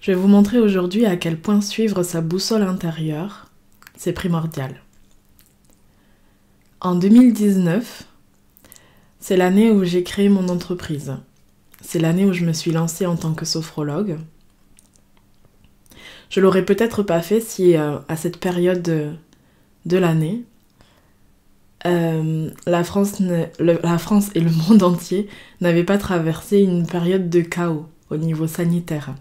Je vais vous montrer aujourd'hui à quel point suivre sa boussole intérieure, c'est primordial. En 2019, c'est l'année où j'ai créé mon entreprise. C'est l'année où je me suis lancée en tant que sophrologue. Je l'aurais peut-être pas fait si à cette période de l'année, la France et le monde entier n'avaient pas traversé une période de chaos au niveau sanitaire.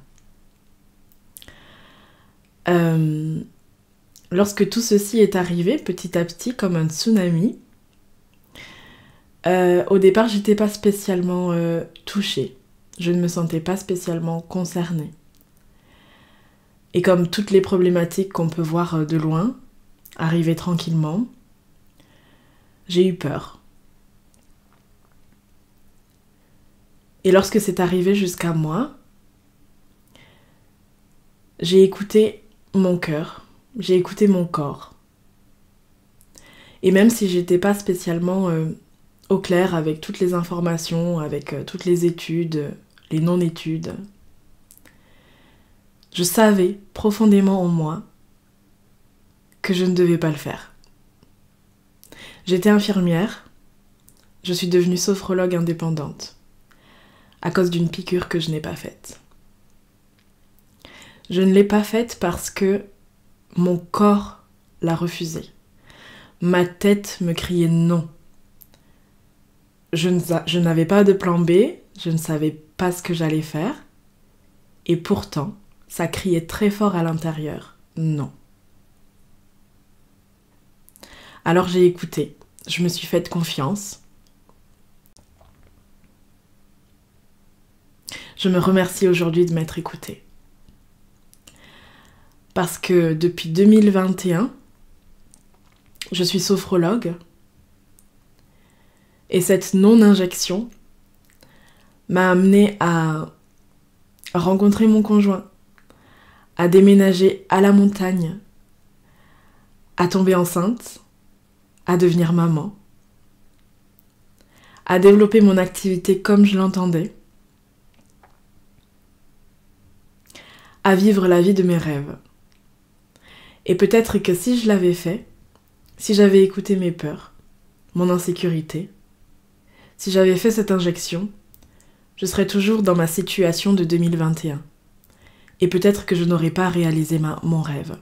Lorsque tout ceci est arrivé petit à petit comme un tsunami, au départ j'étais pas spécialement touchée, je ne me sentais pas spécialement concernée. Et comme toutes les problématiques qu'on peut voir de loin, arriver tranquillement, j'ai eu peur. Et lorsque c'est arrivé jusqu'à moi, j'ai écouté mon cœur, j'ai écouté mon corps. Et même si j'étais pas spécialement au clair avec toutes les informations, avec toutes les études, les non-études, je savais profondément en moi que je ne devais pas le faire. J'étais infirmière, je suis devenue sophrologue indépendante à cause d'une piqûre que je n'ai pas faite. Je ne l'ai pas faite parce que mon corps l'a refusé. Ma tête me criait non. Je n'avais pas de plan B, je ne savais pas ce que j'allais faire, et pourtant, ça criait très fort à l'intérieur, non. Alors j'ai écouté, je me suis faite confiance. Je me remercie aujourd'hui de m'être écoutée. Parce que depuis 2021, je suis sophrologue et cette non-injection m'a amenée à rencontrer mon conjoint, à déménager à la montagne, à tomber enceinte, à devenir maman, à développer mon activité comme je l'entendais, à vivre la vie de mes rêves. Et peut-être que si je l'avais fait, si j'avais écouté mes peurs, mon insécurité, si j'avais fait cette injection, je serais toujours dans ma situation de 2021. Et peut-être que je n'aurais pas réalisé mon rêve.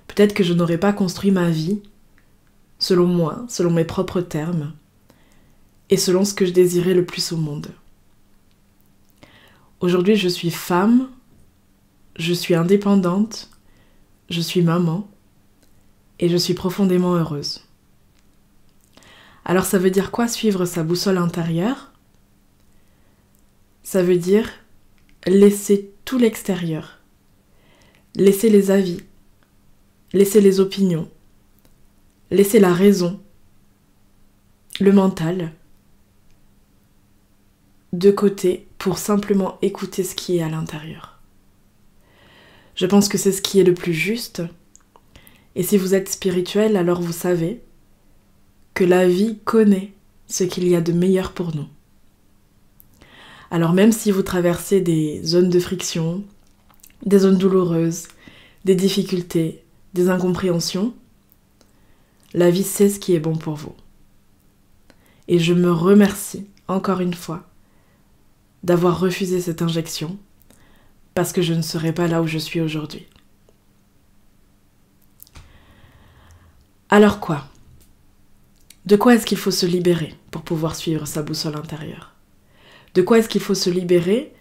Peut-être que je n'aurais pas construit ma vie selon moi, selon mes propres termes, et selon ce que je désirais le plus au monde. Aujourd'hui, je suis femme, je suis indépendante, je suis maman, et je suis profondément heureuse. Alors ça veut dire quoi suivre sa boussole intérieure ? Ça veut dire laisser tout l'extérieur, laisser les avis, laisser les opinions, laisser la raison, le mental, de côté pour simplement écouter ce qui est à l'intérieur. Je pense que c'est ce qui est le plus juste, et si vous êtes spirituel, alors vous savez que la vie connaît ce qu'il y a de meilleur pour nous. Alors même si vous traversez des zones de friction, des zones douloureuses, des difficultés, des incompréhensions, la vie sait ce qui est bon pour vous. Et je me remercie, encore une fois, d'avoir refusé cette injection, parce que je ne serais pas là où je suis aujourd'hui. Alors quoi ? De quoi est-ce qu'il faut se libérer pour pouvoir suivre sa boussole intérieure ? De quoi est-ce qu'il faut se libérer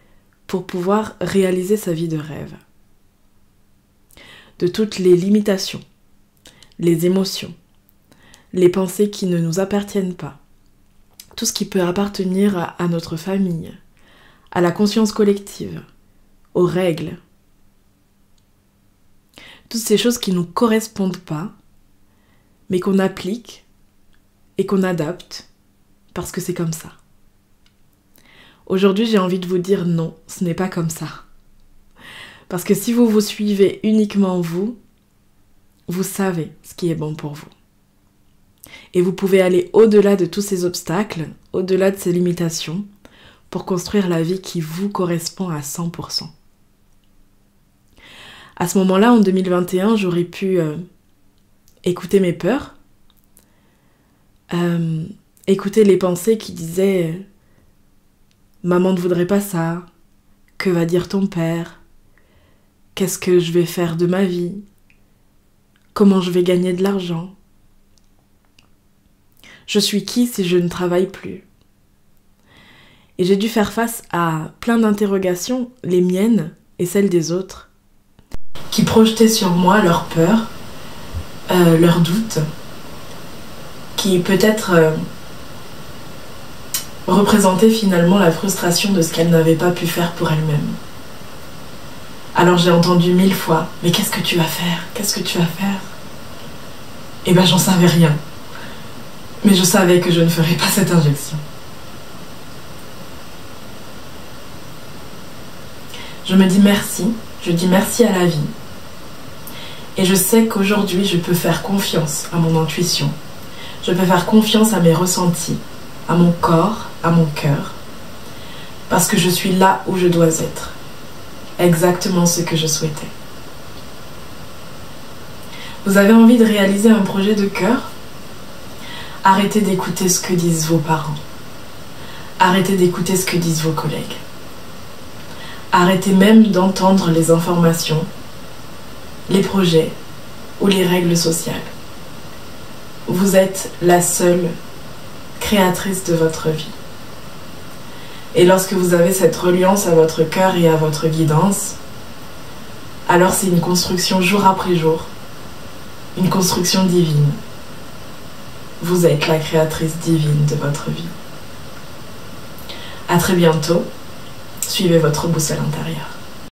pour pouvoir réaliser sa vie de rêve ? De toutes les limitations, les émotions, les pensées qui ne nous appartiennent pas, tout ce qui peut appartenir à notre famille, à la conscience collective, aux règles. Toutes ces choses qui ne nous correspondent pas, mais qu'on applique et qu'on adapte parce que c'est comme ça. Aujourd'hui, j'ai envie de vous dire non, ce n'est pas comme ça. Parce que si vous vous suivez uniquement vous, vous savez ce qui est bon pour vous. Et vous pouvez aller au-delà de tous ces obstacles, au-delà de ces limitations, pour construire la vie qui vous correspond à 100%. À ce moment-là, en 2021, j'aurais pu écouter mes peurs, écouter les pensées qui disaient « Maman ne voudrait pas ça, que va dire ton père ? Qu'est-ce que je vais faire de ma vie ? Comment je vais gagner de l'argent ? Je suis qui si je ne travaille plus ?» Et j'ai dû faire face à plein d'interrogations, les miennes et celles des autres, qui projetaient sur moi leurs peurs, leurs doutes, qui peut-être représentaient finalement la frustration de ce qu'elles n'avaient pas pu faire pour elles-mêmes. Alors j'ai entendu 1000 fois « Mais qu'est-ce que tu vas faire ? Qu'est-ce que tu vas faire ?» Eh ben j'en savais rien. Mais je savais que je ne ferais pas cette injection. Je me dis merci, je dis merci à la vie. Et je sais qu'aujourd'hui, je peux faire confiance à mon intuition. Je peux faire confiance à mes ressentis, à mon corps, à mon cœur. Parce que je suis là où je dois être. Exactement ce que je souhaitais. Vous avez envie de réaliser un projet de cœur ? Arrêtez d'écouter ce que disent vos parents. Arrêtez d'écouter ce que disent vos collègues. Arrêtez même d'entendre les informations, les projets ou les règles sociales. Vous êtes la seule créatrice de votre vie. Et lorsque vous avez cette reliance à votre cœur et à votre guidance, alors c'est une construction jour après jour, une construction divine. Vous êtes la créatrice divine de votre vie. À très bientôt. Suivez votre boussole intérieure.